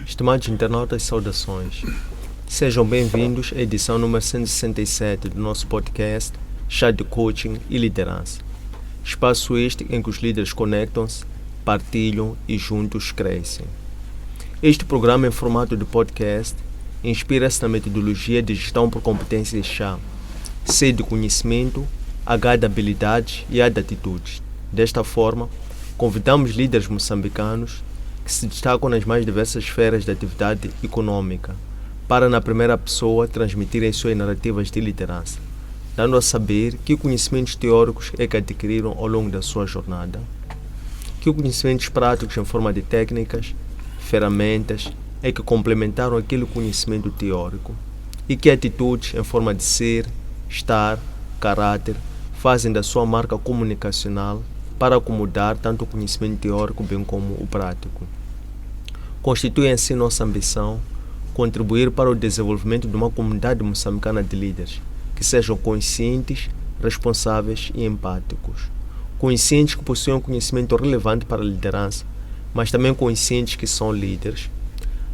Estimados internautas, saudações. Sejam bem-vindos à edição número 167 do nosso podcast Chá de Coaching e Liderança. Espaço este em que os líderes conectam-se, partilham e juntos crescem. Este programa em formato de podcast inspira-se na metodologia de gestão por competências chá, C de conhecimento, H de habilidades e A de atitudes. Desta forma, convidamos líderes moçambicanos que se destacam nas mais diversas esferas da atividade econômica, para na primeira pessoa transmitirem suas narrativas de liderança, dando a saber que conhecimentos teóricos é que adquiriram ao longo da sua jornada, que conhecimentos práticos em forma de técnicas, ferramentas é que complementaram aquele conhecimento teórico e que atitudes em forma de ser, estar, caráter fazem da sua marca comunicacional para acomodar tanto o conhecimento teórico bem como o prático. Constitui assim nossa ambição contribuir para o desenvolvimento de uma comunidade moçambicana de líderes que sejam conscientes, responsáveis e empáticos. Conscientes que possuem um conhecimento relevante para a liderança, mas também conscientes que são líderes.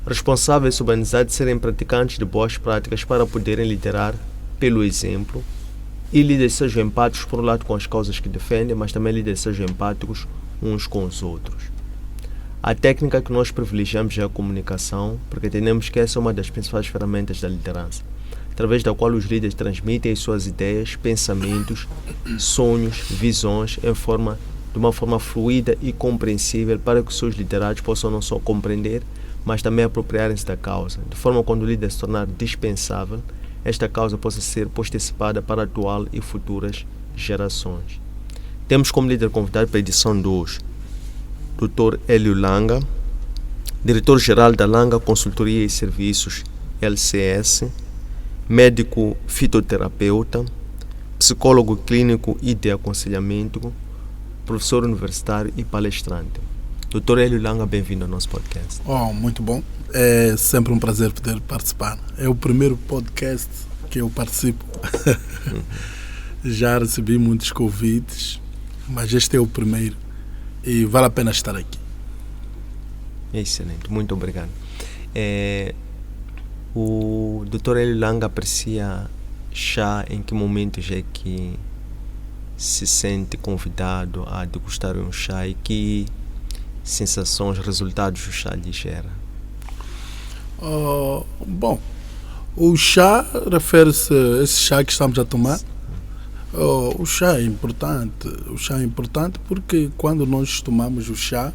Responsáveis sob a necessidade de serem praticantes de boas práticas para poderem liderar pelo exemplo. E líderes sejam empáticos, por um lado, com as causas que defendem, mas também líderes sejam empáticos uns com os outros. A técnica que nós privilegiamos é a comunicação, porque entendemos que essa é uma das principais ferramentas da liderança, através da qual os líderes transmitem as suas ideias, pensamentos, sonhos, visões, de uma forma fluida e compreensível para que os seus liderados possam não só compreender, mas também apropriarem-se da causa, de forma que quando o líder se tornar dispensável, esta causa possa ser postecipada para a atual e futuras gerações. Temos como líder convidado para a edição 2 Dr. Hélio Langa, diretor-geral da Langa Consultoria e Serviços LCS, médico fitoterapeuta, psicólogo clínico e de aconselhamento, professor universitário e palestrante. Dr. Hélio Langa, bem-vindo ao nosso podcast. Muito bom. É sempre um prazer poder participar. É o primeiro podcast que eu participo. Já recebi muitos convites, mas este é o primeiro e vale a pena estar aqui. Excelente, muito obrigado. O Dr. Hélio Langa aprecia chá em que momentos é que se sente convidado a degustar um chá e que sensações, resultados do chá lhe gera? Bom, o chá refere-se a esse chá que estamos a tomar. O chá é importante. O chá é importante porque quando nós tomamos o chá,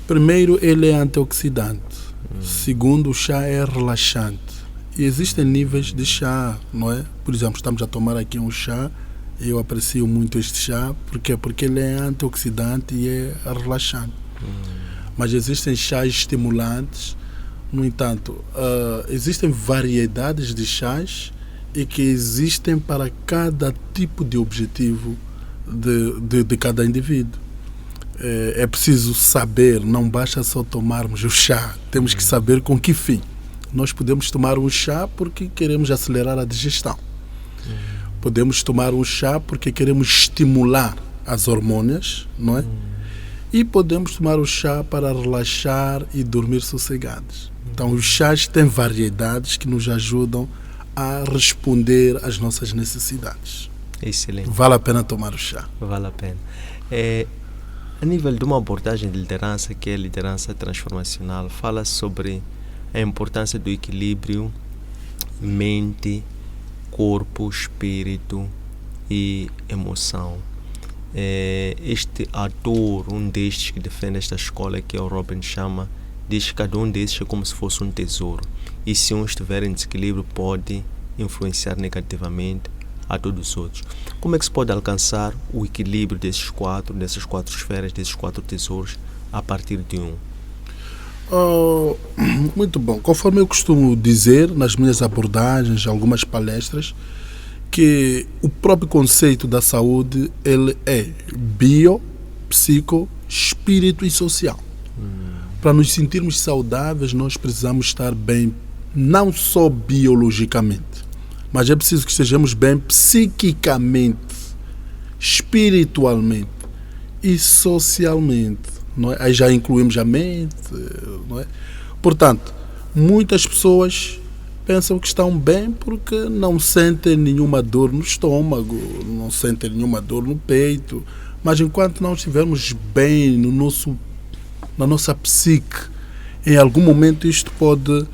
primeiro ele é antioxidante. Segundo, o chá é relaxante. E existem níveis de chá, não é? Por exemplo, estamos a tomar aqui um chá. Eu aprecio muito este chá. Por quê? Porque ele é antioxidante e é relaxante. Mas existem chás estimulantes. No entanto, existem variedades de chás e que existem para cada tipo de objetivo de cada indivíduo. É preciso saber, não basta só tomarmos o chá, temos que saber com que fim. Nós podemos tomar um chá porque queremos acelerar a digestão. Podemos tomar um chá porque queremos estimular as hormonas, não é? E podemos tomar o chá para relaxar e dormir sossegados. Então, os chás têm variedades que nos ajudam a responder às nossas necessidades. Excelente. Vale a pena tomar o chá. Vale a pena. A nível de uma abordagem de liderança, que é a liderança transformacional, fala sobre a importância do equilíbrio mente, corpo, espírito e emoção. Este ator, um destes que defende esta escola, que é o Robin Sharma, diz que cada um destes é como se fosse um tesouro e se um estiver em desequilíbrio pode influenciar negativamente a todos os outros. Como é que se pode alcançar o equilíbrio dessas quatro esferas, desses quatro tesouros a partir de um? Muito bom. Conforme eu costumo dizer nas minhas abordagens, algumas palestras, que o próprio conceito da saúde ele é bio, psico, espírito e social. Para nos sentirmos saudáveis, nós precisamos estar bem, não só biologicamente, mas é preciso que estejamos bem psiquicamente, espiritualmente e socialmente. Não é? Aí já incluímos a mente, não é? Portanto, muitas pessoas pensam que estão bem porque não sentem nenhuma dor no estômago, não sentem nenhuma dor no peito, mas enquanto não estivermos bem na nossa psique, em algum momento isto pode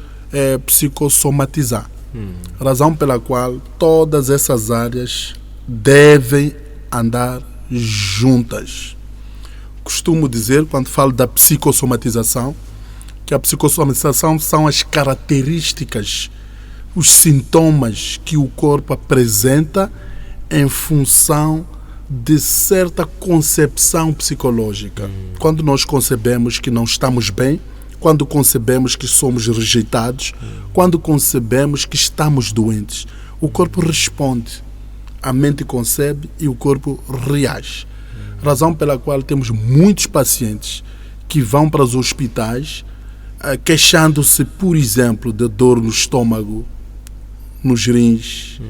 psicossomatizar. Razão pela qual todas essas áreas devem andar juntas. Costumo dizer, quando falo da psicossomatização, que a psicossomatização são as características, os sintomas que o corpo apresenta em função de certa concepção psicológica. Quando nós concebemos que não estamos bem, quando concebemos que somos rejeitados, quando concebemos que estamos doentes, o corpo responde, a mente concebe e o corpo reage. Razão pela qual temos muitos pacientes que vão para os hospitais queixando-se, por exemplo, de dor no estômago, nos rins,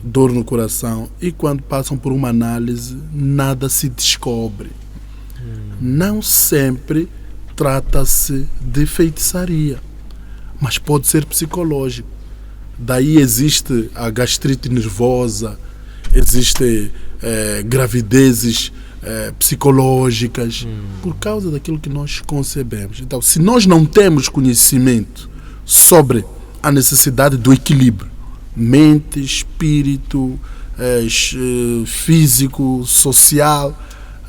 dor no coração, e quando passam por uma análise, nada se descobre. Não sempre trata-se de feitiçaria, mas pode ser psicológico. Daí existe a gastrite nervosa, existem gravidezes psicológicas, por causa daquilo que nós concebemos. Então, se nós não temos conhecimento sobre a necessidade do equilíbrio, mente, espírito, físico, social,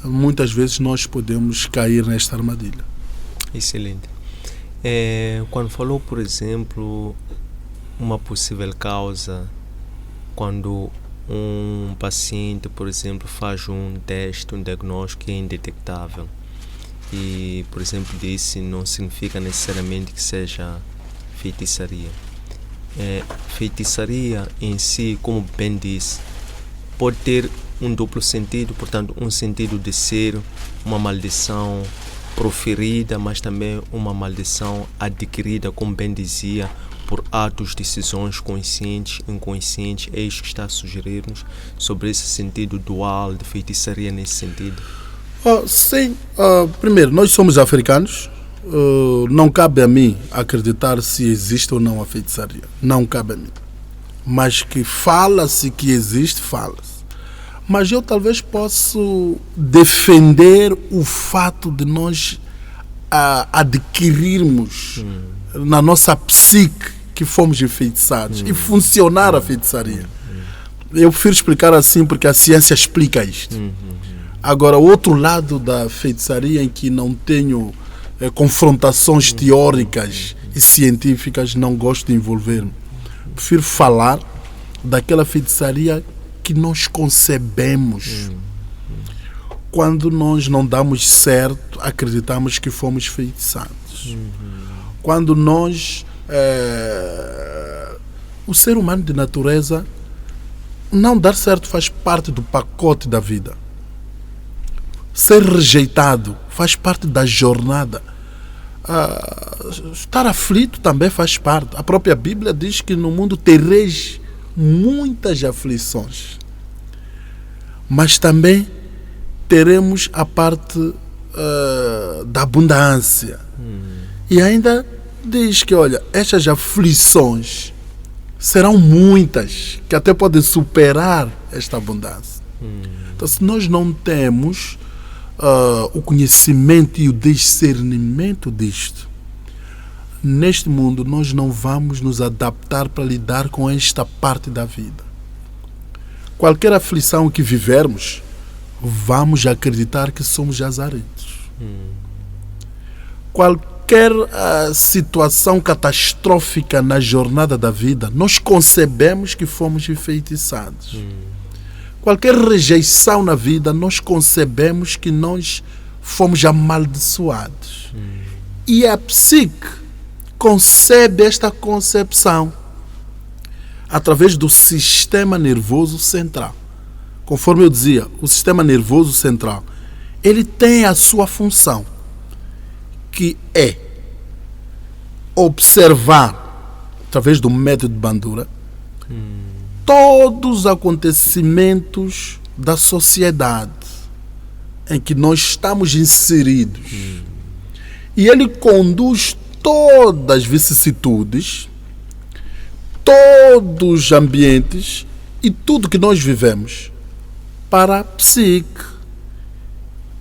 muitas vezes nós podemos cair nesta armadilha. Excelente. Quando falou, por exemplo, uma possível causa, quando um paciente, por exemplo, faz um teste, um diagnóstico que é indetectável e, por exemplo, disse não significa necessariamente que seja feitiçaria. Feitiçaria em si, como bem disse, pode ter um duplo sentido, portanto, um sentido de ser uma maldição proferida, mas também uma maldição adquirida, como bem dizia, por atos, decisões conscientes, inconscientes. É isso que está a sugerir-nos sobre esse sentido dual de feitiçaria nesse sentido. Sim. Primeiro, nós somos africanos. Não cabe a mim acreditar se existe ou não a feitiçaria. Não cabe a mim. Mas que fala-se que existe, fala-se. Mas eu talvez possa defender o fato de nós adquirirmos na nossa psique que fomos enfeitiçados e funcionar a feitiçaria. Eu prefiro explicar assim porque a ciência explica isto. Agora, o outro lado da feitiçaria, em que não tenho confrontações teóricas e científicas, não gosto de envolver-me. Prefiro falar daquela feitiçaria que nós concebemos. Quando nós não damos certo, acreditamos que fomos feitiçados. Quando nós, o ser humano de natureza, não dar certo faz parte do pacote da vida. Ser rejeitado faz parte da jornada. Estar aflito também faz parte. A própria Bíblia diz que no mundo tereis muitas aflições, mas também teremos a parte da abundância. E ainda diz que, olha, estas aflições serão muitas, que até podem superar esta abundância. Então, se nós não temos o conhecimento e o discernimento disto, neste mundo nós não vamos nos adaptar para lidar com esta parte da vida. Qualquer aflição que vivermos, vamos acreditar que somos azarentos. Qualquer situação catastrófica na jornada da vida, nós concebemos que fomos enfeitiçados. Qualquer rejeição na vida, nós concebemos que nós fomos amaldiçoados. E a psique concebe esta concepção através do sistema nervoso central. Conforme eu dizia, o sistema nervoso central, ele tem a sua função, que é observar, através do método de Bandura, todos os acontecimentos da sociedade em que nós estamos inseridos. E ele conduz todas as vicissitudes, todos os ambientes e tudo que nós vivemos para a psique.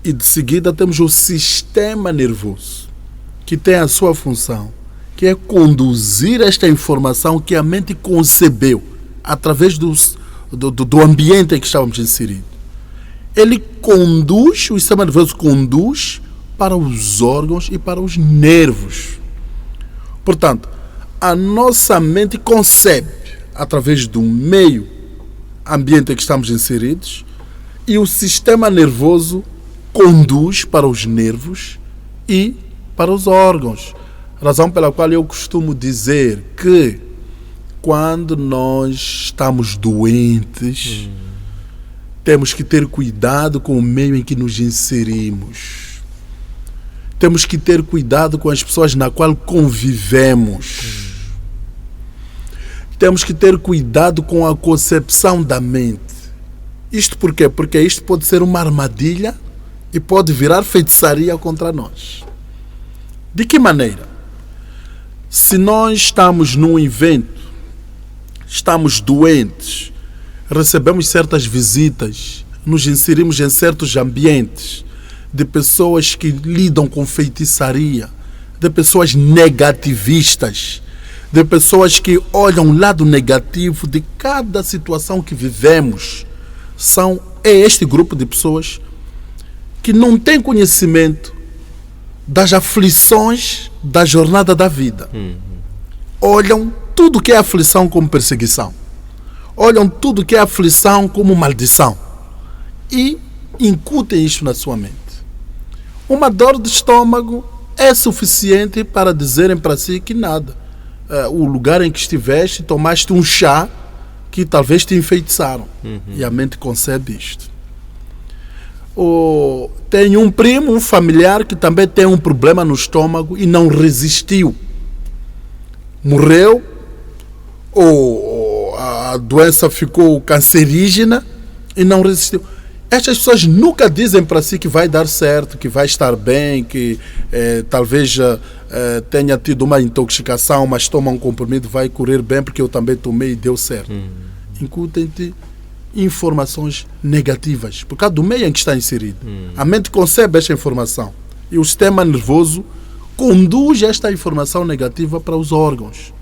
E de seguida temos o sistema nervoso, que tem a sua função, que é conduzir esta informação que a mente concebeu através do ambiente em que estávamos inseridos. Ele conduz, o sistema nervoso conduz para os órgãos e para os nervos. Portanto, a nossa mente concebe através do meio ambiente em que estamos inseridos e o sistema nervoso conduz para os nervos e para os órgãos. Razão pela qual eu costumo dizer que quando nós estamos doentes, temos que ter cuidado com o meio em que nos inserimos. Temos que ter cuidado com as pessoas na qual convivemos. Temos que ter cuidado com a concepção da mente. Isto por quê? Porque isto pode ser uma armadilha e pode virar feitiçaria contra nós. De que maneira? Se nós estamos num evento, estamos doentes, recebemos certas visitas, nos inserimos em certos ambientes de pessoas que lidam com feitiçaria, de pessoas negativistas, de pessoas que olham o lado negativo de cada situação que vivemos. É este grupo de pessoas que não tem conhecimento das aflições da jornada da vida. Olham tudo que é aflição como perseguição. Olham tudo que é aflição como maldição. E incutem isto na sua mente. Uma dor de estômago é suficiente para dizerem para si que nada. O lugar em que estiveste, tomaste um chá que talvez te enfeitiçaram. E a mente concebe isto. Tem um primo, um familiar que também tem um problema no estômago e não resistiu. Morreu, ou a doença ficou cancerígena e não resistiu. Estas pessoas nunca dizem para si que vai dar certo, que vai estar bem, que talvez tenha tido uma intoxicação, mas toma um comprimido, vai correr bem porque eu também tomei e deu certo. Incutem-te informações negativas, por causa do meio em que está inserido. A mente concebe esta informação e o sistema nervoso conduz esta informação negativa para os órgãos.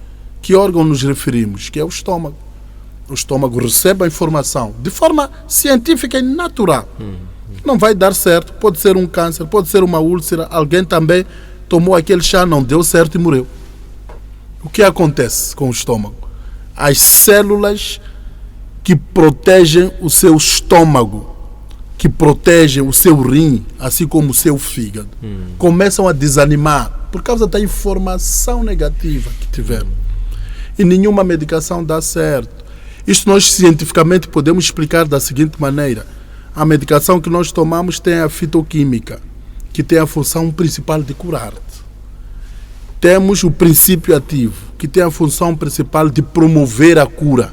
Que órgão nos referimos? Que é o estômago. O estômago recebe a informação de forma científica e natural. Não vai dar certo, pode ser um câncer, pode ser uma úlcera, alguém também tomou aquele chá, não deu certo e morreu. O que acontece com o estômago? As células que protegem o seu estômago, que protegem o seu rim, assim como o seu fígado, começam a desanimar por causa da informação negativa que tiveram. E nenhuma medicação dá certo. Isto nós cientificamente podemos explicar da seguinte maneira. A medicação que nós tomamos tem a fitoquímica, que tem a função principal de curar-te. Temos o princípio ativo, que tem a função principal de promover a cura.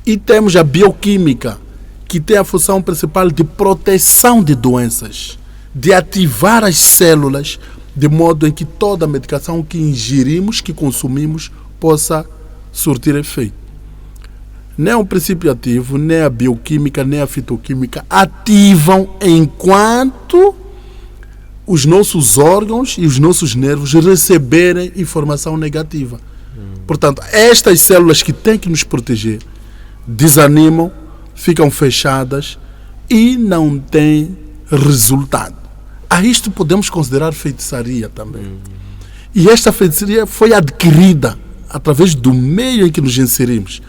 E temos a bioquímica, que tem a função principal de proteção de doenças, de ativar as células, de modo em que toda a medicação que ingerimos, que consumimos, possa surtir efeito. Nem o princípio ativo, nem a bioquímica, nem a fitoquímica ativam enquanto os nossos órgãos e os nossos nervos receberem informação negativa. Portanto, estas células que têm que nos proteger desanimam, ficam fechadas e não têm resultado. A isto podemos considerar feitiçaria também. E esta feitiçaria foi adquirida através do meio em que nos inserimos,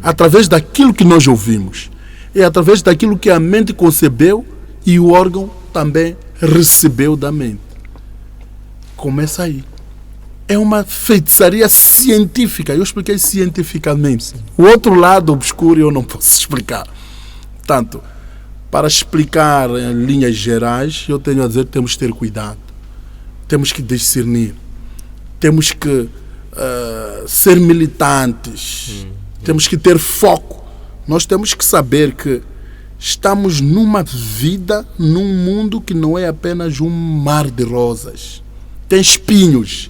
através daquilo que nós ouvimos, e através daquilo que a mente concebeu e o órgão também recebeu da mente. Começa aí. É uma feitiçaria científica. Eu expliquei cientificamente. O outro lado obscuro eu não posso explicar. Portanto, para explicar em linhas gerais, eu tenho a dizer que temos que ter cuidado. Temos que discernir. Temos que ser militantes. Temos que ter foco. Nós temos que saber que estamos numa vida, num mundo que não é apenas um mar de rosas. Tem espinhos.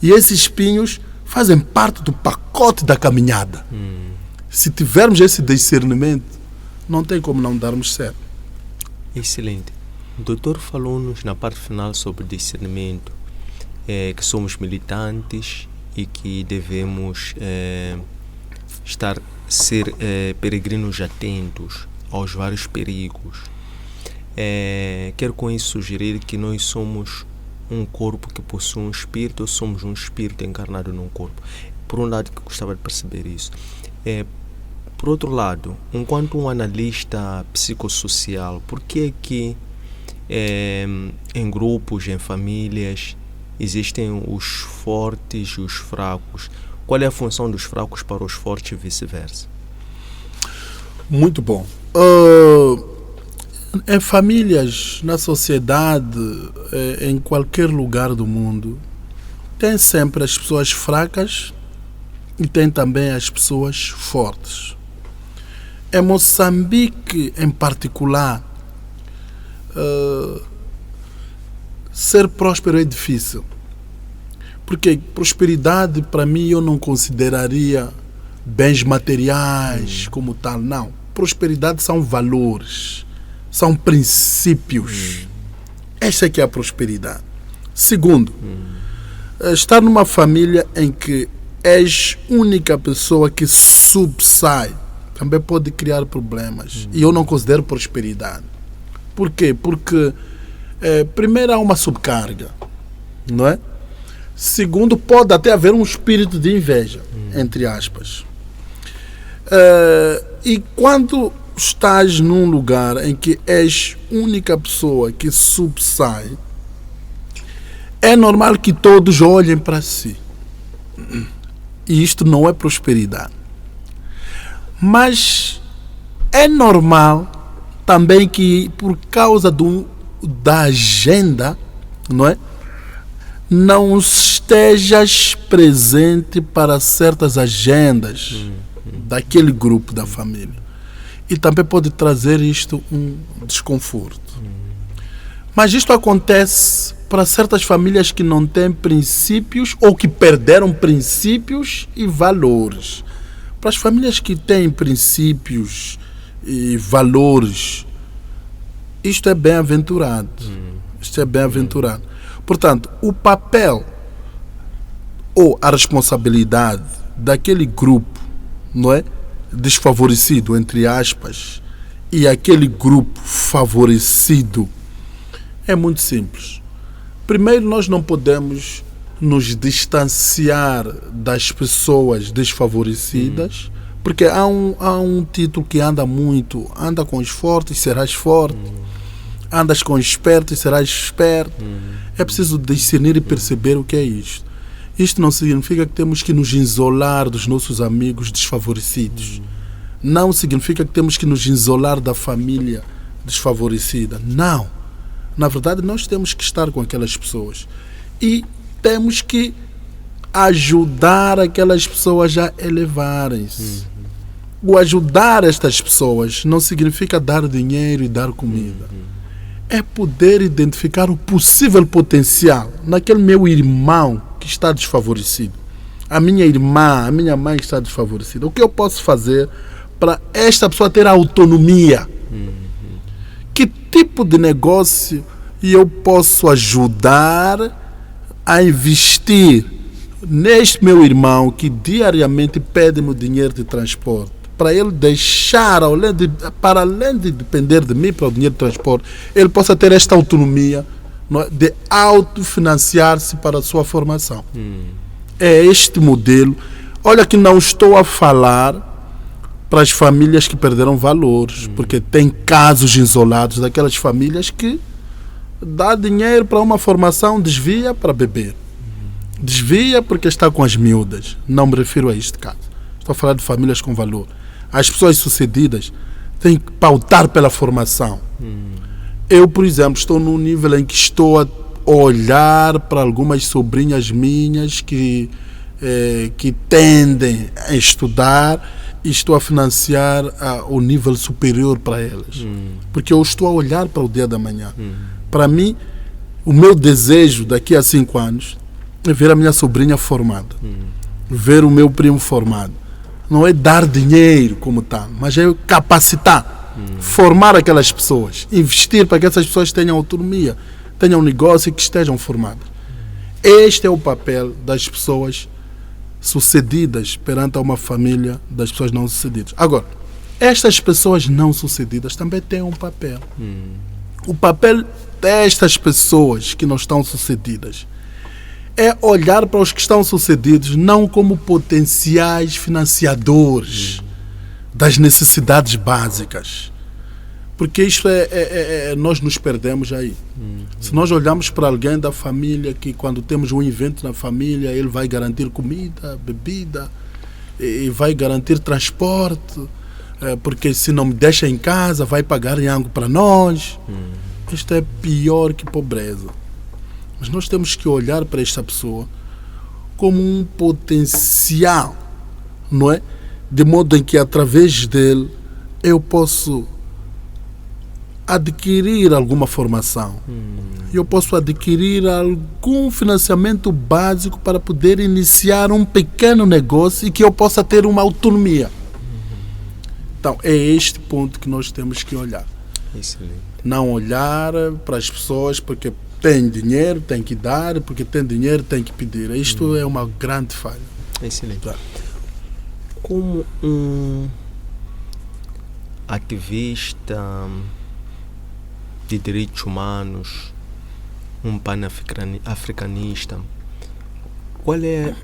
E esses espinhos fazem parte do pacote da caminhada. Se tivermos esse discernimento, não tem como não darmos certo. Excelente. O doutor falou-nos na parte final sobre discernimento, que somos militantes e que devemos ser peregrinos atentos aos vários perigos. Quero com isso sugerir que nós somos um corpo que possui um espírito, ou somos um espírito encarnado num corpo. Por um lado, que gostava de perceber isso. Por outro lado, enquanto um analista psicossocial, por que em grupos, em famílias, existem os fortes e os fracos? Qual é a função dos fracos para os fortes e vice-versa? Muito bom. Em famílias, na sociedade, em qualquer lugar do mundo, tem sempre as pessoas fracas e tem também as pessoas fortes. Em Moçambique, em particular, ser próspero é difícil. Porque prosperidade, para mim, eu não consideraria bens materiais como tal, não. Prosperidade são valores, são princípios. Esta é que é a prosperidade. Segundo, estar numa família em que és única pessoa que subsai também pode criar problemas. E eu não considero prosperidade. Por quê? Porque primeiro há uma subcarga, não é? Segundo, pode até haver um espírito de inveja, entre aspas. E quando estás num lugar em que és única pessoa que subsai, é normal que todos olhem para si. E isto não é prosperidade. Mas é normal também que, por causa da agenda, não é? Não estejas presente para certas agendas daquele grupo da família. E também pode trazer isto um desconforto. Mas isto acontece para certas famílias que não têm princípios ou que perderam princípios e valores. Para as famílias que têm princípios e valores, isto é bem-aventurado. Isto é bem-aventurado. Portanto, o papel ou a responsabilidade daquele grupo, não é, desfavorecido, entre aspas, e aquele grupo favorecido é muito simples. Primeiro, nós não podemos nos distanciar das pessoas desfavorecidas, porque há um título que anda muito: anda com os fortes, serás forte. Andas com esperto e serás esperto. É preciso discernir e perceber o que é isto. Isto não significa que temos que nos isolar dos nossos amigos desfavorecidos. Não significa que temos que nos isolar da família desfavorecida. Não. Na verdade, nós temos que estar com aquelas pessoas. E temos que ajudar aquelas pessoas a elevarem-se. O ajudar estas pessoas não significa dar dinheiro e dar comida. É poder identificar o possível potencial naquele meu irmão que está desfavorecido. A minha irmã, a minha mãe está desfavorecida. O que eu posso fazer para esta pessoa ter autonomia? Que tipo de negócio eu posso ajudar a investir neste meu irmão que diariamente pede-me o dinheiro de transporte? Para ele deixar, para além de depender de mim para o dinheiro de transporte, ele possa ter esta autonomia, não é, de autofinanciar-se para a sua formação. É este modelo. Olha que não estou a falar para as famílias que perderam valores, porque tem casos isolados daquelas famílias que dá dinheiro para uma formação, desvia para beber. Desvia porque está com as miúdas. Não me refiro a este caso. Estou a falar de famílias com valor. As pessoas sucedidas têm que pautar pela formação. Eu, por exemplo, estou num nível em que estou a olhar para algumas sobrinhas minhas que tendem a estudar e estou a financiar o nível superior para elas. Porque eu estou a olhar para o dia da manhã. Para mim, o meu desejo daqui a 5 anos é ver a minha sobrinha formada, ver o meu primo formado. Não é dar dinheiro como tal, mas é capacitar, formar aquelas pessoas, investir para que essas pessoas tenham autonomia, tenham negócio e que estejam formadas. Este é o papel das pessoas sucedidas perante uma família das pessoas não sucedidas. Agora, estas pessoas não sucedidas também têm um papel. O papel destas pessoas que não estão sucedidas é olhar para os que estão sucedidos não como potenciais financiadores das necessidades básicas. Porque isto nós nos perdemos aí. Se nós olharmos para alguém da família que quando temos um evento na família, ele vai garantir comida, bebida, e vai garantir transporte, porque se não me deixa em casa, vai pagar algo para nós. Isto é pior que pobreza. Mas nós temos que olhar para esta pessoa como um potencial, não é? De modo em que através dele eu posso adquirir alguma formação. Eu posso adquirir algum financiamento básico para poder iniciar um pequeno negócio e que eu possa ter uma autonomia. Então, é este ponto que nós temos que olhar. Excelente. Não olhar para as pessoas porque tem dinheiro, tem que dar, porque tem dinheiro, tem que pedir. Isto é uma grande falha. Excelente. Como um ativista de direitos humanos, um pan-africanista, qual é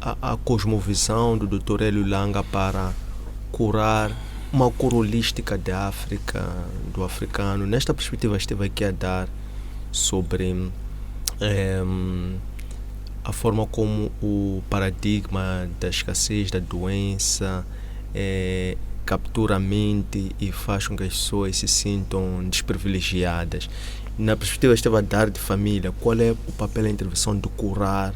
a cosmovisão do Dr. Hélio Langa para curar uma cura holística da África, do africano? Nesta perspectiva esteve aqui a dar sobre a forma como o paradigma da escassez, da doença, captura a mente e faz com que as pessoas se sintam desprivilegiadas. Na perspectiva esteve a dar de família, qual é o papel da intervenção de curar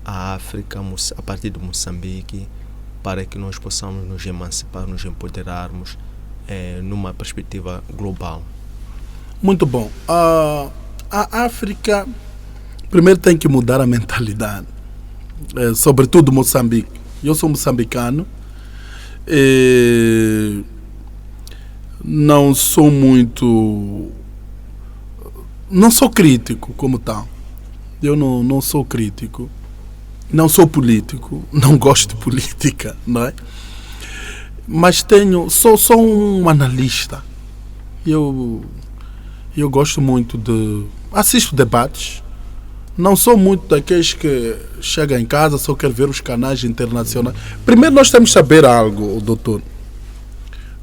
a África a partir de Moçambique, para que nós possamos nos emancipar, nos empoderarmos numa perspectiva global? Muito bom. A África primeiro tem que mudar a mentalidade, sobretudo Moçambique. Eu sou moçambicano, não sou crítico como tal. Eu não sou crítico. Não sou político, não gosto de política, não é? Mas sou um analista. Eu gosto muito assisto debates. Não sou muito daqueles que chegam em casa, só quero ver os canais internacionais. Primeiro nós temos que saber algo, doutor.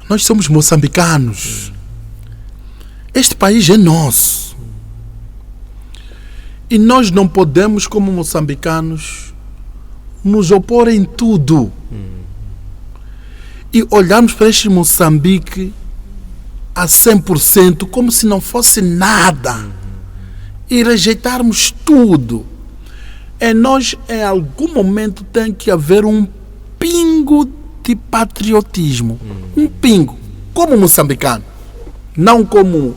Nós somos moçambicanos. Este país é nosso. E nós não podemos, como moçambicanos, nos opor em tudo. E olharmos para este Moçambique a 100% como se não fosse nada. E rejeitarmos tudo. Nós, em algum momento, tem que haver um pingo de patriotismo. Um pingo. Como moçambicano. Não como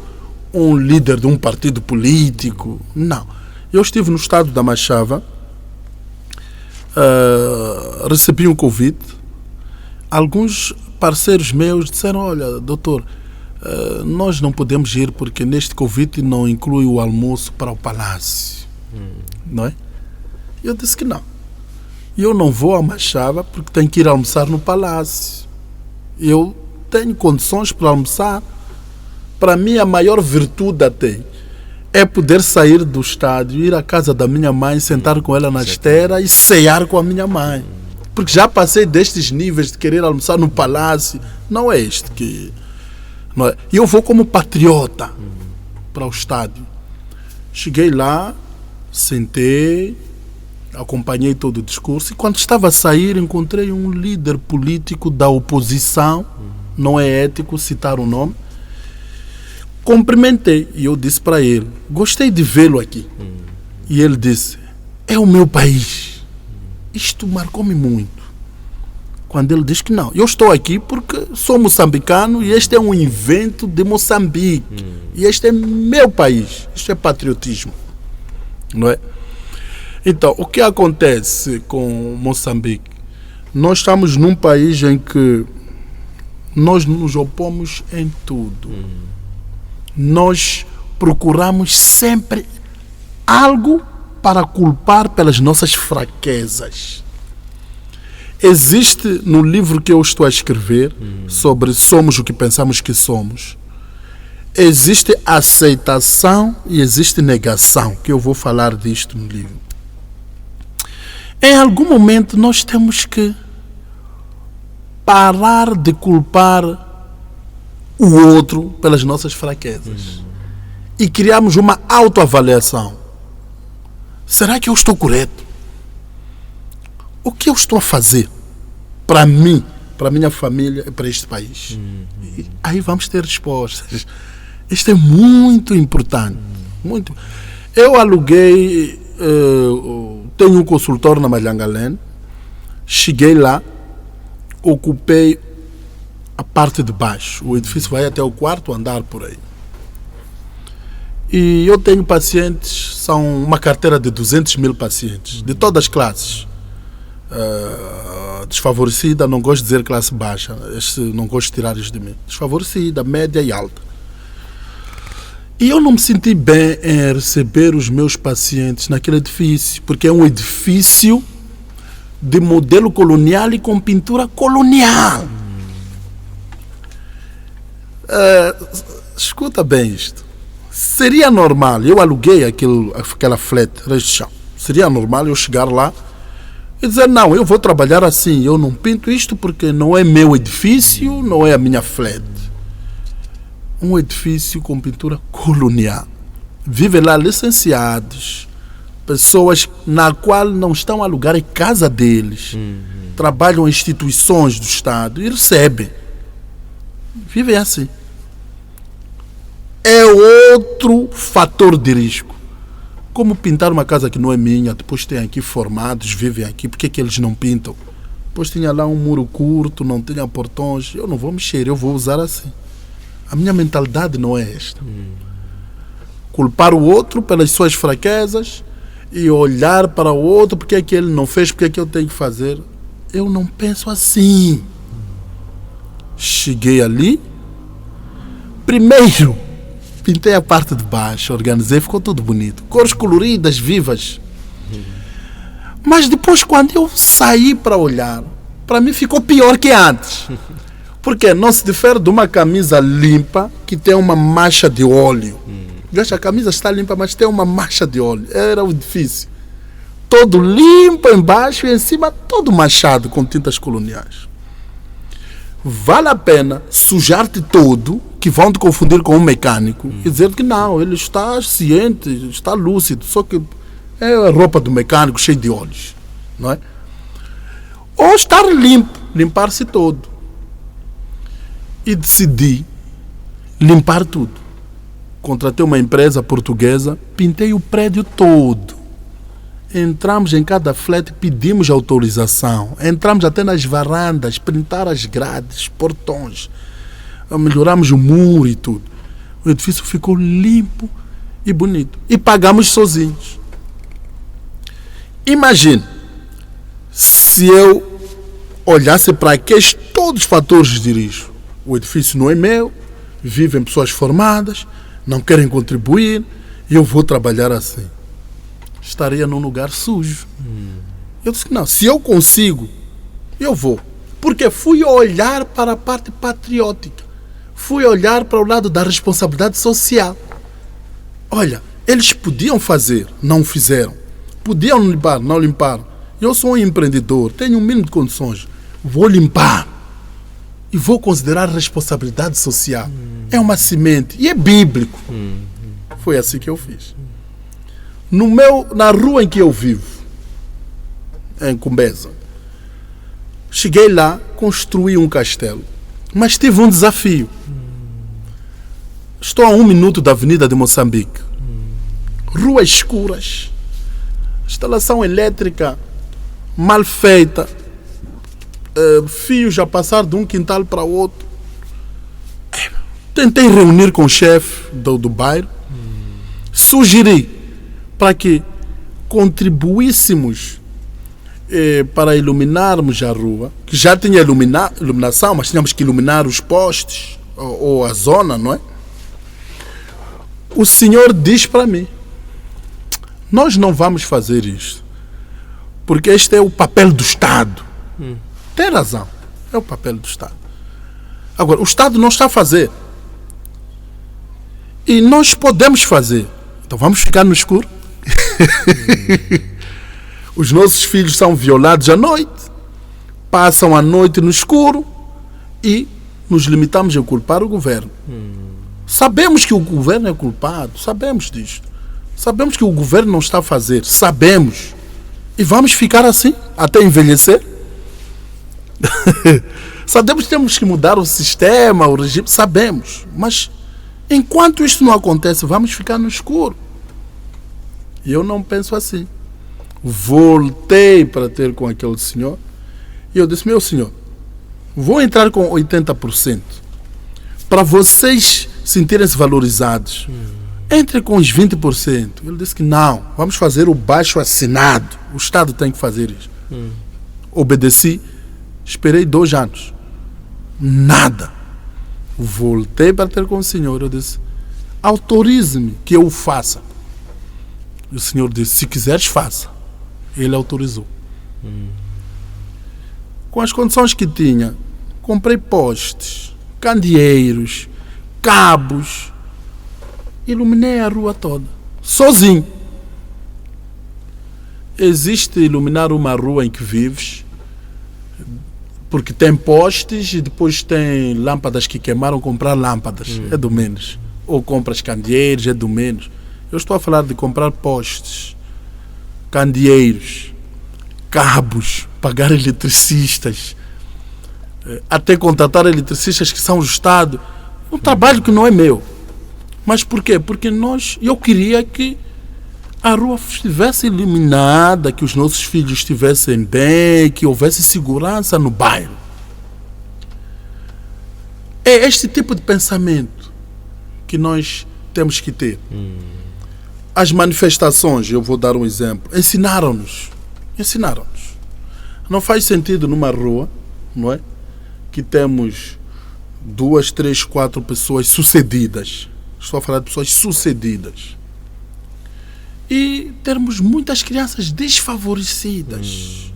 um líder de um partido político. Não. Eu estive no estado da Machava. Recebi um convite. Alguns parceiros meus disseram: olha, doutor, nós não podemos ir porque neste convite não inclui o almoço para o palácio. Não é? Eu disse que não. Eu não vou a Machava porque tenho que ir almoçar no palácio. Eu tenho condições para almoçar. Para mim, a maior virtude até é poder sair do estádio, ir à casa da minha mãe, sentar com ela na esteira e cear com a minha mãe. Porque já passei destes níveis de querer almoçar no palácio. Não é este que... Não é. Eu vou como patriota para o estádio. Cheguei lá, sentei, acompanhei todo o discurso e quando estava a sair encontrei um líder político da oposição. Não é ético citar o nome. Cumprimentei e eu disse para ele: gostei de vê-lo aqui. E ele disse: é o meu país. Isto marcou-me muito. Quando ele diz que não, eu estou aqui porque sou moçambicano e este é um evento de Moçambique. E este é meu país. Isto é patriotismo. Não é? Então, o que acontece com Moçambique? Nós estamos num país em que nós nos opomos em tudo. Nós procuramos sempre algo para culpar pelas nossas fraquezas. Existe no livro que eu estou a escrever sobre Somos o que Pensamos que Somos, existe aceitação e existe negação, que eu vou falar disto no livro. Em algum momento nós temos que parar de culpar o outro pelas nossas fraquezas e criarmos uma autoavaliação. Será que eu estou correto? O que eu estou a fazer para mim, para a minha família e para este país? E aí vamos ter respostas. Isto é muito importante. Muito. Eu aluguei, tenho um consultório na Malhangalene, cheguei lá, ocupei a parte de baixo. O edifício vai até o 4º andar por aí. E eu tenho pacientes, são uma carteira de 200 mil pacientes, de todas as classes. Desfavorecida, não gosto de dizer classe baixa, não gosto de tirar isso de mim. Desfavorecida, média e alta. E eu não me senti bem em receber os meus pacientes naquele edifício, porque é um edifício de modelo colonial e com pintura colonial. Escuta bem isto. Seria normal, eu aluguei aquela flat, seria normal eu chegar lá e dizer, não, eu vou trabalhar assim, eu não pinto isto porque não é meu edifício, não é a minha flat. Um edifício com pintura colonial. Vivem lá licenciados, pessoas na qual não estão a alugar a casa deles, trabalham em instituições do Estado e recebem. Vivem assim. É outro fator de risco. Como pintar uma casa que não é minha, depois tem aqui formados, vivem aqui, por que eles não pintam? Depois tinha lá um muro curto, não tinha portões, eu não vou mexer, eu vou usar assim. A minha mentalidade não é esta. Culpar o outro pelas suas fraquezas e olhar para o outro, porque é que ele não fez, porque é que eu tenho que fazer. Eu não penso assim. Cheguei ali, primeiro pintei a parte de baixo, organizei, ficou tudo bonito. Cores coloridas, vivas. Mas depois, quando eu saí para olhar, para mim ficou pior que antes. Porque não se difere de uma camisa limpa que tem uma mancha de óleo. Veja, a camisa está limpa, mas tem uma mancha de óleo. Era o edifício. Todo limpo embaixo e em cima todo manchado com tintas coloniais. Vale a pena sujar-te todo, que vão te confundir com um mecânico, e dizer que não, ele está ciente, está lúcido, só que é a roupa do mecânico cheia de olhos, não é? Ou estar limpo, limpar-se todo. E decidi limpar tudo. Contratei uma empresa portuguesa, pintei o prédio todo. Entramos em cada flat, pedimos autorização. Entramos até nas varandas, pintar as grades, portões. Melhoramos o muro e tudo. O edifício ficou limpo e bonito. E pagamos sozinhos. Imagine se eu olhasse para aqueles todos os fatores de risco. O edifício não é meu, vivem pessoas formadas, não querem contribuir, e eu vou trabalhar assim. Estaria num lugar sujo. Eu disse que não, se eu consigo, eu vou. Porque fui olhar para a parte patriótica. Fui olhar para o lado da responsabilidade social. Olha, eles podiam fazer, não fizeram. Podiam limpar, não limparam. Eu sou um empreendedor, tenho um mínimo de condições. Vou limpar. E vou considerar responsabilidade social. É uma semente. E é bíblico. Foi assim que eu fiz. Na rua em que eu vivo, em Cumbeza, cheguei lá, construí um castelo. Mas tive um desafio. Estou a 1 minuto da Avenida de Moçambique. Ruas escuras. Instalação elétrica mal feita. Fios a passar de um quintal para o outro. Tentei reunir com o chefe do bairro. Sugeri para que contribuíssemos para iluminarmos a rua, que já tinha iluminação, mas tínhamos que iluminar os postes ou a zona, não é? O senhor diz para mim, nós não vamos fazer isto, porque este é o papel do Estado. Tem razão, é o papel do Estado. Agora, o Estado não está a fazer. E nós podemos fazer. Então vamos ficar no escuro? Os nossos filhos são violados à noite, passam a noite no escuro e nos limitamos a culpar o governo. Sabemos que o governo é culpado, sabemos disto. Sabemos que o governo não está a fazer, sabemos. E vamos ficar assim até envelhecer? Sabemos que temos que mudar o sistema, o regime, sabemos. Mas enquanto isto não acontece, vamos ficar no escuro. E eu não penso assim. Voltei para ter com aquele senhor e eu disse, meu senhor, vou entrar com 80%. Para vocês sentirem-se valorizados, entre com os 20%. Ele disse que não, vamos fazer o baixo assinado. O Estado tem que fazer isso. Obedeci, esperei 2 anos. Nada. Voltei para ter com o senhor. Eu disse, autorize-me que eu o faça. E o senhor disse, se quiseres, faça. Ele autorizou. Com as condições que tinha, comprei postes, candeeiros, cabos, iluminei a rua toda, sozinho. Existe iluminar uma rua em que vives, porque tem postes e depois tem lâmpadas que queimaram, comprar lâmpadas, é do menos. Ou compras candeeiros, é do menos. Eu estou a falar de comprar postes, candeeiros, cabos, pagar eletricistas, até contratar eletricistas que são do Estado. Um trabalho que não é meu. Mas por quê? Porque eu queria que a rua estivesse iluminada, que os nossos filhos estivessem bem, que houvesse segurança no bairro. É este tipo de pensamento que nós temos que ter. As manifestações, eu vou dar um exemplo, ensinaram-nos. Não faz sentido numa rua, não é? Que temos 2, 3, 4 pessoas sucedidas. Estou a falar de pessoas sucedidas. E termos muitas crianças desfavorecidas.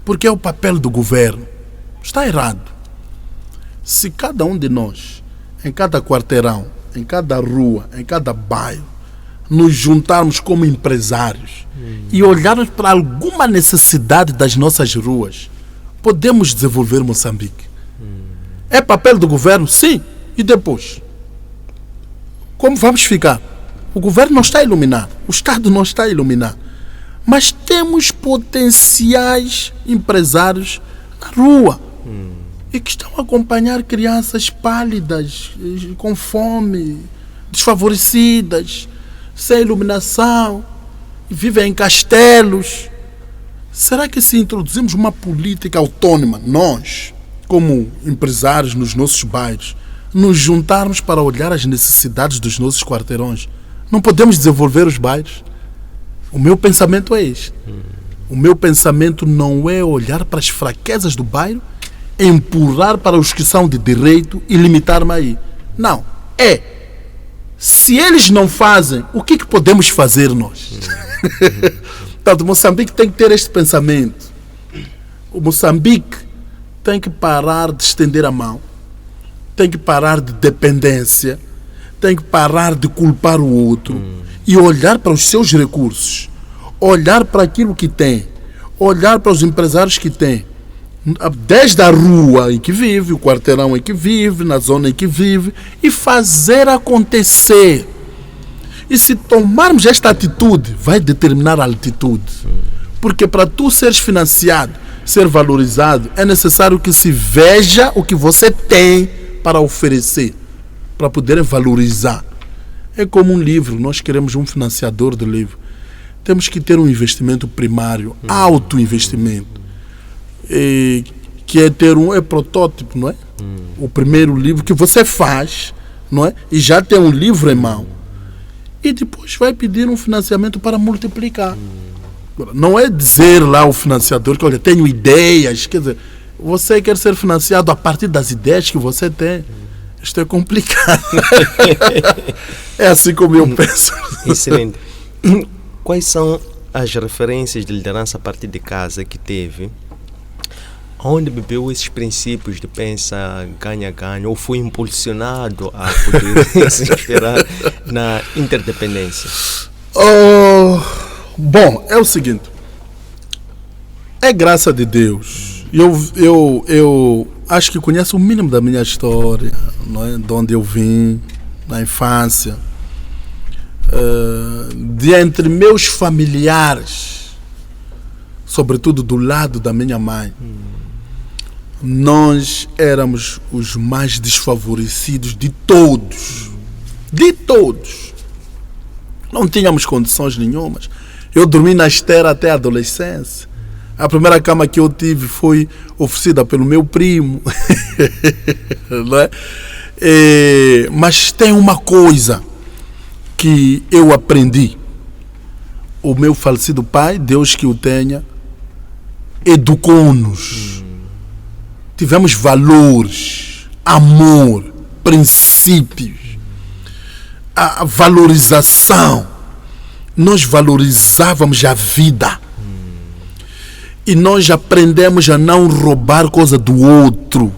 Porque é o papel do governo. Está errado. Se cada um de nós, em cada quarteirão, em cada rua, em cada bairro, nos juntarmos como empresários e olharmos para alguma necessidade das nossas ruas, podemos desenvolver Moçambique. É papel do governo? Sim. E depois? Como vamos ficar? O governo não está a iluminar, o Estado não está a iluminar, mas temos potenciais empresários na rua e que estão a acompanhar crianças pálidas, com fome, desfavorecidas, sem iluminação, vivem em castelos. Será que se introduzimos uma política autônoma, nós, como empresários nos nossos bairros, nos juntarmos para olhar as necessidades dos nossos quarteirões, não podemos desenvolver os bairros? O meu pensamento é este. O meu pensamento não é olhar para as fraquezas do bairro, empurrar para os que são de direito e limitar-me aí. Não. Se eles não fazem, o que podemos fazer nós? Portanto, Moçambique tem que ter este pensamento. O Moçambique tem que parar de estender a mão, tem que parar de dependência, tem que parar de culpar o outro e olhar para os seus recursos, olhar para aquilo que tem, olhar para os empresários que tem, desde a rua em que vive, o quarteirão em que vive, na zona em que vive, e fazer acontecer. E se tomarmos esta atitude, vai determinar a altitude. Porque para tu seres financiado, ser valorizado, é necessário que se veja o que você tem para oferecer, para poderem valorizar. É como um livro, nós queremos um financiador de livro. Temos que ter um investimento primário, alto investimento. Que é ter é protótipo, não é? O primeiro livro que você faz, não é? E já tem um livro em mão. E depois vai pedir um financiamento para multiplicar. Não é dizer lá o financiador que, olha, tenho ideias. Quer dizer, você quer ser financiado a partir das ideias que você tem. Isto é complicado. É assim como eu penso. Excelente. Quais são as referências de liderança a partir de casa que teve? Onde bebeu esses princípios de pensa, ganha-ganha, ou foi impulsionado a poder se inspirar na interdependência? Bom, é o seguinte. É graça de Deus. Eu acho que conheço o mínimo da minha história, não é? De onde eu vim, na infância. De entre meus familiares, sobretudo do lado da minha mãe, nós éramos os mais desfavorecidos de todos. De todos. Não tínhamos condições nenhumas. Eu dormi na esteira até a adolescência. A primeira cama que eu tive foi oferecida pelo meu primo. Não é? Mas tem uma coisa que eu aprendi. O meu falecido pai, Deus que o tenha, educou-nos. Tivemos valores, amor, princípios, a valorização. Nós valorizávamos a vida. E nós aprendemos a não roubar coisa do outro.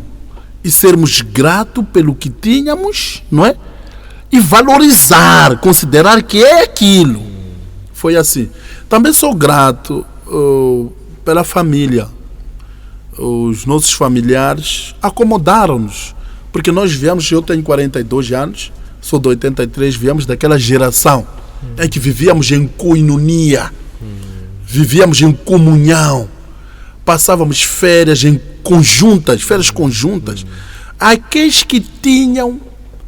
E sermos gratos pelo que tínhamos, não é? E valorizar, considerar que é aquilo. Foi assim. Também sou grato pela família. Os nossos familiares acomodaram-nos. Porque nós viemos, eu tenho 42 anos, sou de 83, viemos daquela geração em que vivíamos em coinonia, vivíamos em comunhão, passávamos férias conjuntas. Aqueles que tinham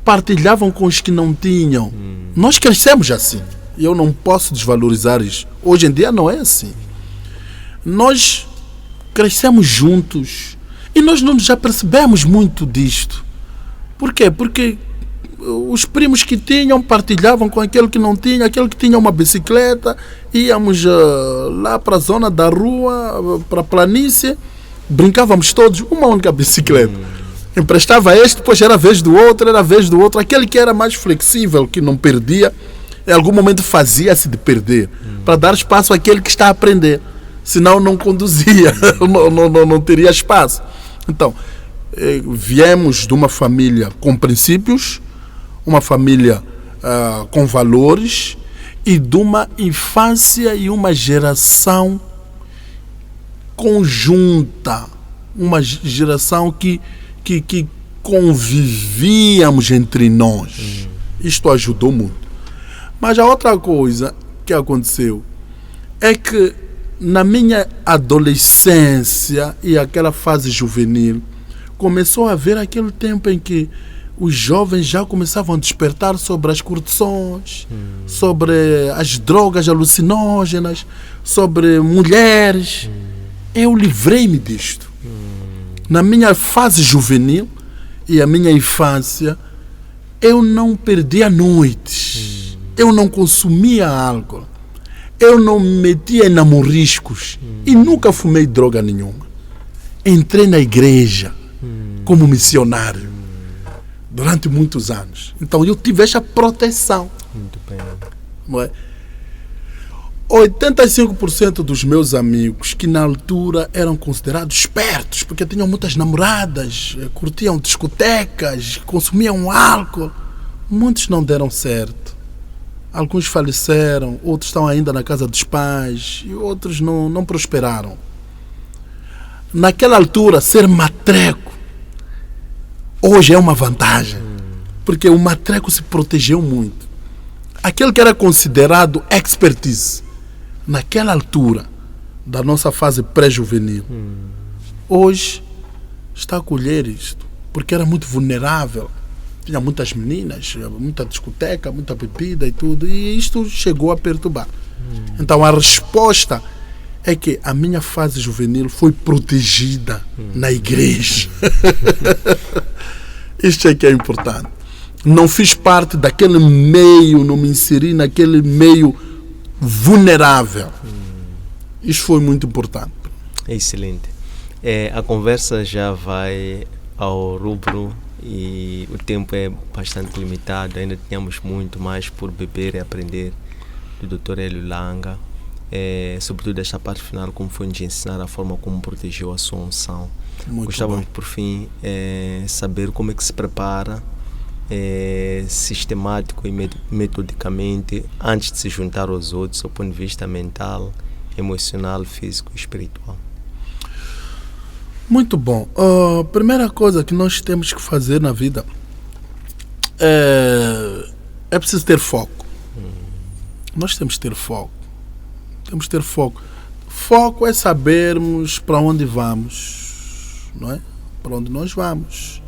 partilhavam com os que não tinham. Nós crescemos assim. E eu não posso desvalorizar isso. Hoje em dia não é assim. Nós crescemos juntos e nós não já percebemos muito disto. Por quê? Porque os primos que tinham partilhavam com aquele que não tinha, aquele que tinha uma bicicleta, íamos lá para a zona da rua, para a planície, brincávamos todos, uma única bicicleta. Emprestava este, depois era a vez do outro, aquele que era mais flexível, que não perdia, em algum momento fazia-se de perder, para dar espaço àquele que está a aprender. Senão não conduzia, não teria espaço. Então, viemos de uma família com princípios, uma família com valores e de uma infância e uma geração conjunta, uma geração que convivíamos entre nós. Isto ajudou muito. Mas a outra coisa que aconteceu é que na minha adolescência e aquela fase juvenil, começou a haver aquele tempo em que os jovens já começavam a despertar sobre as curtições, sobre as drogas alucinógenas, sobre mulheres. Eu livrei-me disto. Na minha fase juvenil e a minha infância, eu não perdia noites, eu não consumia álcool, eu não me metia em namoriscos e nunca fumei droga nenhuma. Entrei na igreja como missionário durante muitos anos. Então eu tive essa proteção. Muito bem. Não é? 85% dos meus amigos, que na altura eram considerados espertos, porque tinham muitas namoradas, curtiam discotecas, consumiam álcool, muitos não deram certo. Alguns faleceram, outros estão ainda na casa dos pais e outros não prosperaram. Naquela altura, ser matreco hoje é uma vantagem, porque o matreco se protegeu muito. Aquele que era considerado expertise naquela altura da nossa fase pré-juvenil, hoje está a colher isto, porque era muito vulnerável. Tinha muitas meninas, muita discoteca, muita bebida e tudo, e isto chegou a perturbar. Então a resposta é que a minha fase juvenil foi protegida na igreja. Isto é que é importante. Não fiz parte daquele meio, não me inseri naquele meio vulnerável. Isso foi muito importante. Excelente. A conversa já vai ao rubro e o tempo é bastante limitado. Ainda tínhamos muito mais por beber e aprender do Dr. Hélio Langa. Sobretudo esta parte final, como foi nos ensinar a forma como protegeu a sua unção. Gostávamos, por fim, saber como é que se prepara sistemático e metodicamente antes de se juntar aos outros, do ponto de vista mental, emocional, físico e espiritual. Muito bom. A primeira coisa que nós temos que fazer na vida é preciso ter foco. Nós temos que ter foco. Temos que ter foco. Foco é sabermos para onde vamos, não é? Para onde nós vamos,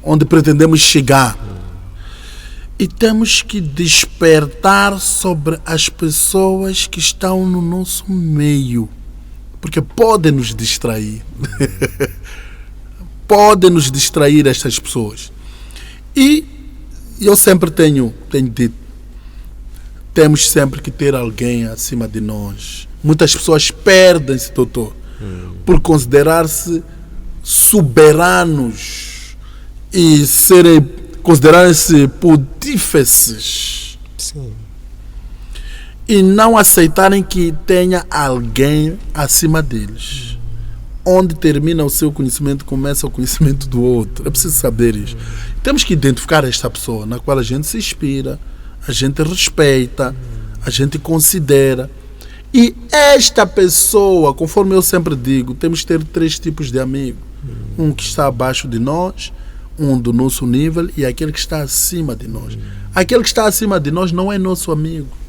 onde pretendemos chegar. E temos que despertar sobre as pessoas que estão no nosso meio. Porque podem nos distrair. Podem nos distrair estas pessoas. E eu sempre tenho dito, temos sempre que ter alguém acima de nós. Muitas pessoas perdem-se, doutor, por considerar-se soberanos e considerarem-se pontífices. Sim. E não aceitarem que tenha alguém acima deles. Onde termina o seu conhecimento, começa o conhecimento do outro. É preciso saber isso. Temos que identificar esta pessoa na qual a gente se inspira, a gente respeita, a gente considera. E esta pessoa, conforme eu sempre digo, temos que ter 3 tipos de amigo. Um que está abaixo de nós, um do nosso nível e aquele que está acima de nós. Aquele que está acima de nós não é nosso amigo.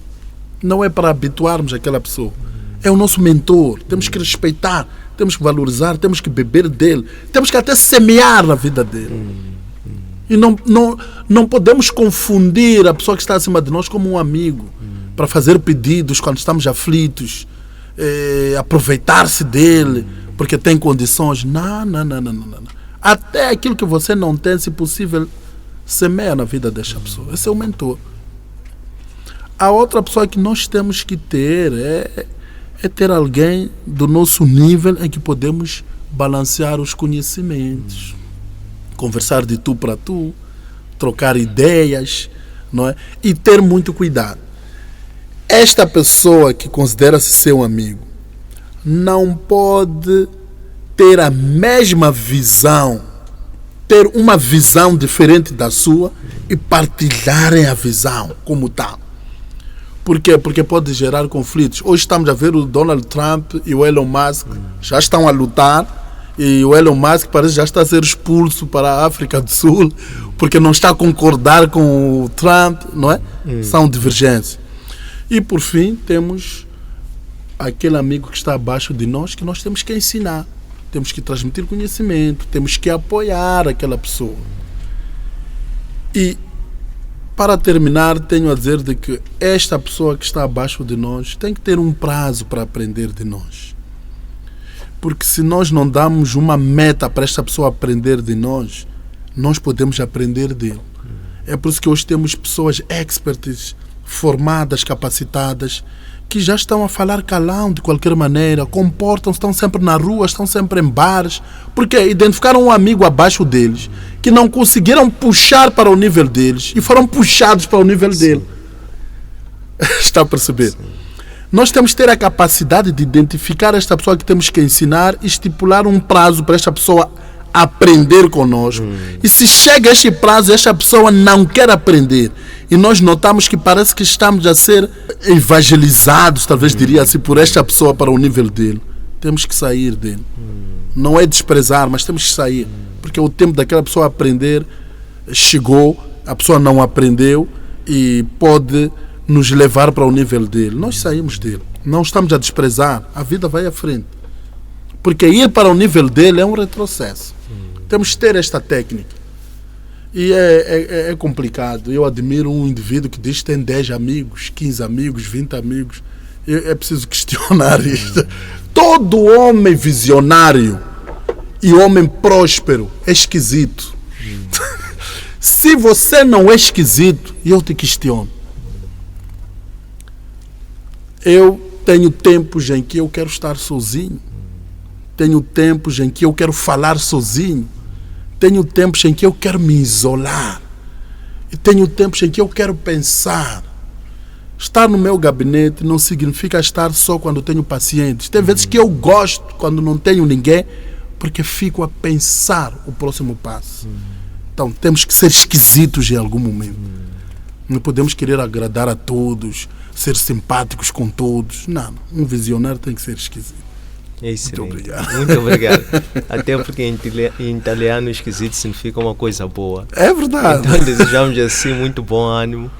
Não é para habituarmos aquela pessoa. É o nosso mentor. Temos que respeitar, temos que valorizar, temos que beber dele. Temos que até semear na vida dele. E não podemos confundir a pessoa que está acima de nós como um amigo para fazer pedidos quando estamos aflitos, aproveitar-se dele porque tem condições. Não. Até aquilo que você não tem, se possível, semeia na vida desta pessoa. Esse é o mentor. A outra pessoa que nós temos que ter é ter alguém do nosso nível em que podemos balancear os conhecimentos, conversar de tu para tu, trocar ideias, não é? E ter muito cuidado. Esta pessoa que considera-se seu amigo não pode ter a mesma visão, ter uma visão diferente da sua e partilharem a visão como tal. Por quê? Porque pode gerar conflitos. Hoje estamos a ver o Donald Trump e o Elon Musk já estão a lutar e o Elon Musk parece já está a ser expulso para a África do Sul porque não está a concordar com o Trump, não é? São divergências. E por fim temos aquele amigo que está abaixo de nós que nós temos que ensinar. Temos que transmitir conhecimento, temos que apoiar aquela pessoa. E para terminar, tenho a dizer de que esta pessoa que está abaixo de nós tem que ter um prazo para aprender de nós. Porque se nós não damos uma meta para esta pessoa aprender de nós, nós podemos aprender dele. É por isso que hoje temos pessoas experts, formadas, capacitadas, que já estão a falar calão de qualquer maneira, comportam-se, estão sempre na rua, estão sempre em bares, porque identificaram um amigo abaixo deles, que não conseguiram puxar para o nível deles e foram puxados para o nível dele. Está a perceber? Sim. Nós temos que ter a capacidade de identificar esta pessoa que temos que ensinar e estipular um prazo para esta pessoa aprender conosco. E se chega este prazo, esta pessoa não quer aprender e nós notamos que parece que estamos a ser evangelizados, talvez diria assim, por esta pessoa para o nível dele, temos que sair dele. Não é desprezar, mas temos que sair, porque o tempo daquela pessoa aprender chegou, a pessoa não aprendeu e pode nos levar para o nível dele. Nós saímos dele, não estamos a desprezar, a vida vai à frente, porque ir para o nível dele é um retrocesso. Temos que ter esta técnica. E é complicado. Eu admiro um indivíduo que diz que tem 10 amigos, 15 amigos, 20 amigos. É preciso questionar isto. Todo homem visionário e homem próspero é esquisito. Se você não é esquisito, eu te questiono. Eu tenho tempos em que eu quero estar sozinho. Tenho tempos em que eu quero falar sozinho. Tenho tempos em que eu quero me isolar. E tenho tempos em que eu quero pensar. Estar no meu gabinete não significa estar só quando tenho pacientes. Tem vezes que eu gosto quando não tenho ninguém, porque fico a pensar o próximo passo. Então temos que ser esquisitos em algum momento. Não podemos querer agradar a todos, ser simpáticos com todos. Não, um visionário tem que ser esquisito. Excelente. Muito obrigado. Muito obrigado. Até porque em italiano esquisito significa uma coisa boa. É verdade. Então desejamos assim muito bom ânimo,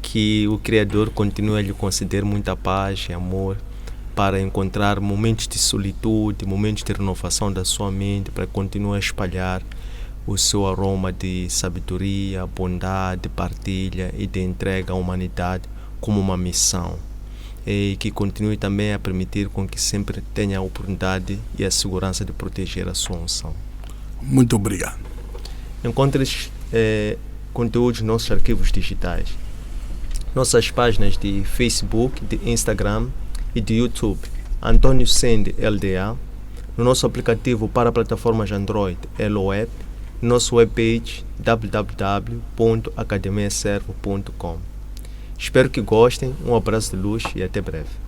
que o Criador continue a lhe conceder muita paz e amor para encontrar momentos de solitude, momentos de renovação da sua mente, para continuar a espalhar o seu aroma de sabedoria, bondade, partilha e de entrega à humanidade como uma missão. E que continue também a permitir com que sempre tenha a oportunidade e a segurança de proteger a sua unção. Muito obrigado. Encontres conteúdos nos nossos arquivos digitais, nossas páginas de Facebook, de Instagram e de YouTube, Antônio Sende LDA, no nosso aplicativo para plataformas Android, LOApp, nosso webpage www.academiaservo.com. Espero que gostem, um abraço de luz e até breve.